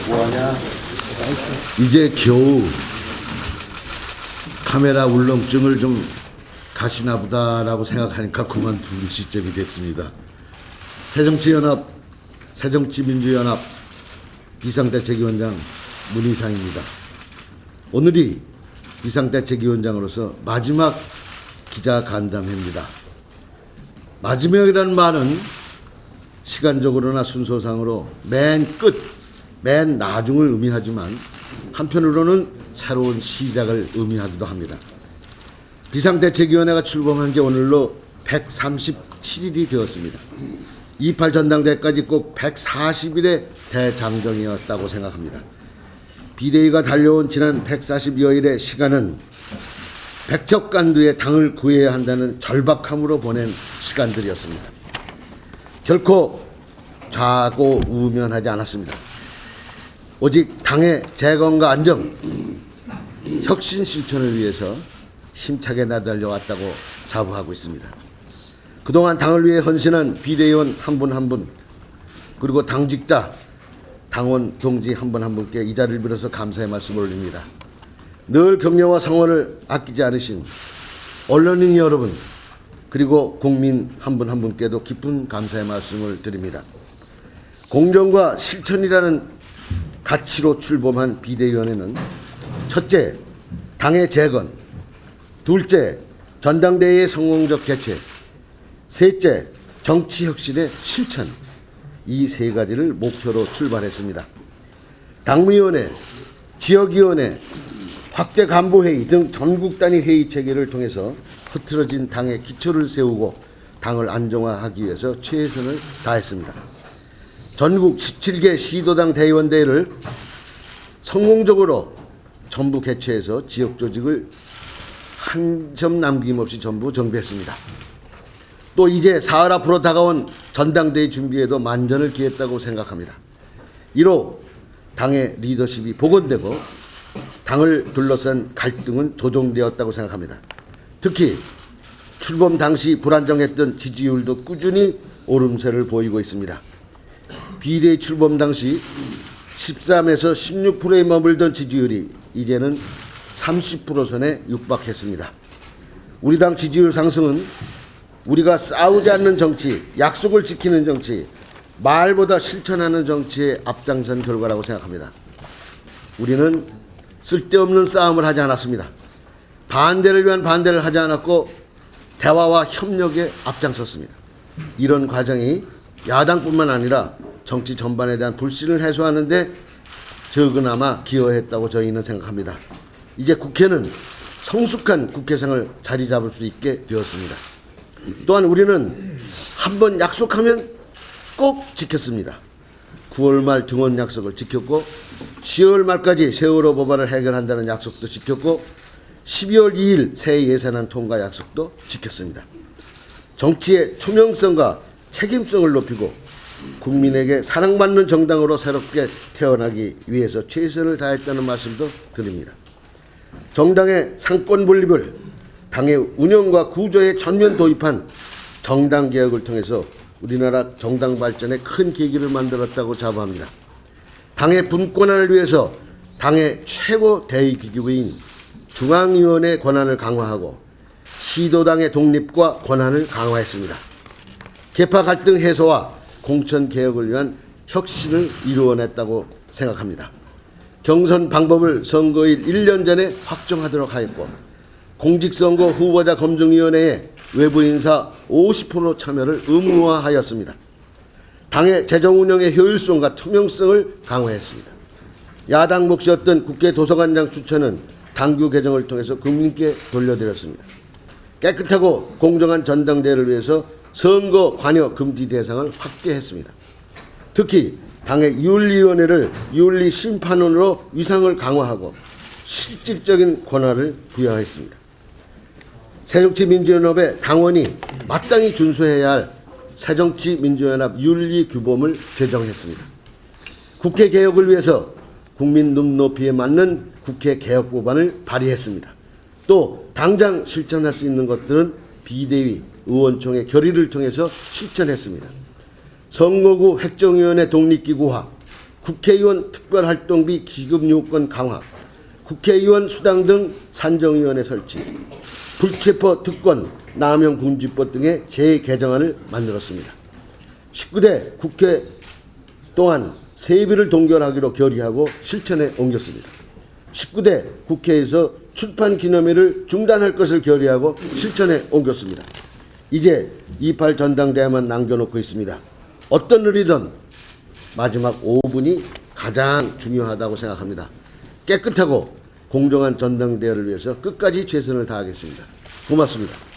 뭐하냐? 이제 겨우 카메라 울렁증을 좀 가시나 보다라고 생각하니까 그만둔 시점이 됐습니다. 새정치민주연합 비상대책위원장 문희상입니다. 오늘이 비상대책위원장으로서 마지막 기자간담회입니다. 마지막이라는 말은 시간적으로나 순서상으로 맨 끝, 맨 나중을 의미하지만 한편으로는 새로운 시작을 의미하기도 합니다. 비상대책위원회가 출범한 지 오늘로 137일이 되었습니다. 28 전당대회까지 꼭 140일의 대장정이었다고 생각합니다. 비대위가 달려온 지난 140여일의 시간은 백척간두의 당을 구해야 한다는 절박함으로 보낸 시간들이었습니다. 결코 좌고우면하지 않았습니다. 오직 당의 재건과 안정, 혁신 실천을 위해서 힘차게 나달려왔다고 자부하고 있습니다. 그동안 당을 위해 헌신한 비대위원 한 분 한 분, 그리고 당직자, 당원 동지 한 분 한 분께 이 자리를 빌어서 감사의 말씀을 올립니다. 늘 격려와 성원을 아끼지 않으신 언론인 여러분, 그리고 국민 한 분 한 분께도 깊은 감사의 말씀을 드립니다. 공정과 실천이라는 가치로 출범한 비대위원회는 첫째, 당의 재건, 둘째, 전당대회의 성공적 개최, 셋째, 정치혁신의 실천, 이 세 가지를 목표로 출발했습니다. 당무위원회, 지역위원회, 확대 간부회의 등 전국 단위 회의 체계를 통해서 흐트러진 당의 기초를 세우고 당을 안정화하기 위해서 최선을 다했습니다. 전국 17개 시도당 대의원대회를 성공적으로 전부 개최해서 지역 조직을 한 점 남김없이 전부 정비했습니다. 또 이제 사흘 앞으로 다가온 전당대회 준비에도 만전을 기했다고 생각합니다. 이로 당의 리더십이 복원되고 당을 둘러싼 갈등은 조정되었다고 생각합니다. 특히 출범 당시 불안정했던 지지율도 꾸준히 오름세를 보이고 있습니다. 비대위 출범 당시 13에서 16%에 머물던 지지율이 이제는 30% 선에 육박했습니다. 우리 당 지지율 상승은 우리가 싸우지 않는 정치, 약속을 지키는 정치, 말보다 실천하는 정치의 앞장선 결과라고 생각합니다. 우리는 쓸데없는 싸움을 하지 않았습니다. 반대를 위한 반대를 하지 않았고 대화와 협력에 앞장섰습니다. 이런 과정이 야당뿐만 아니라 정치 전반에 대한 불신을 해소하는 데 적으나마 기여했다고 저희는 생각합니다. 이제 국회는 성숙한 국회생을 자리 잡을 수 있게 되었습니다. 또한 우리는 한번 약속하면 꼭 지켰습니다. 9월 말 등원 약속을 지켰고 10월 말까지 세월호 법안을 해결한다는 약속도 지켰고 12월 2일 새 예산안 통과 약속도 지켰습니다. 정치의 투명성과 책임성을 높이고 국민에게 사랑받는 정당으로 새롭게 태어나기 위해서 최선을 다했다는 말씀도 드립니다. 정당의 상권 분립을 당의 운영과 구조에 전면 도입한 정당 개혁을 통해서 우리나라 정당 발전에 큰 계기를 만들었다고 자부합니다. 당의 분권화를 위해서 당의 최고 대의기구인 중앙위원회 권한을 강화하고 시도당의 독립과 권한을 강화했습니다. 계파 갈등 해소와 공천 개혁을 위한 혁신을 이루어냈다고 생각합니다. 경선 방법을 선거일 1년 전에 확정하도록 하였고 공직선거 후보자 검증위원회에 외부 인사 50% 참여를 의무화하였습니다. 당의 재정 운영의 효율성과 투명성을 강화했습니다. 야당 몫이었던 국회 도서관장 추천은 당규 개정을 통해서 국민께 돌려드렸습니다. 깨끗하고 공정한 전당대회를 위해서 선거 관여 금지 대상을 확대했습니다. 특히 당의 윤리위원회를 윤리심판원으로 위상을 강화하고 실질적인 권한을 부여했습니다. 새정치민주연합의 당원이 마땅히 준수해야 할 새정치민주연합 윤리규범을 제정했습니다. 국회 개혁을 위해서 국민 눈높이에 맞는 국회 개혁법안을 발의했습니다. 또 당장 실천할 수 있는 것들은 비대위, 의원총회 결의를 통해서 실천했습니다. 선거구 획정위원회 독립기구화, 국회의원 특별활동비 기금 요건 강화, 국회의원 수당 등 산정위원회 설치, 불체포 특권, 남용금지법 등의 재개정안을 만들었습니다. 19대 국회 또한 세비를 동결하기로 결의하고 실천에 옮겼습니다. 19대 국회에서 출판 기념회를 중단할 것을 결의하고 실천에 옮겼습니다. 이제 28 전당대회만 남겨놓고 있습니다. 어떤 일이든 마지막 5분이 가장 중요하다고 생각합니다. 깨끗하고 공정한 전당대회를 위해서 끝까지 최선을 다하겠습니다. 고맙습니다.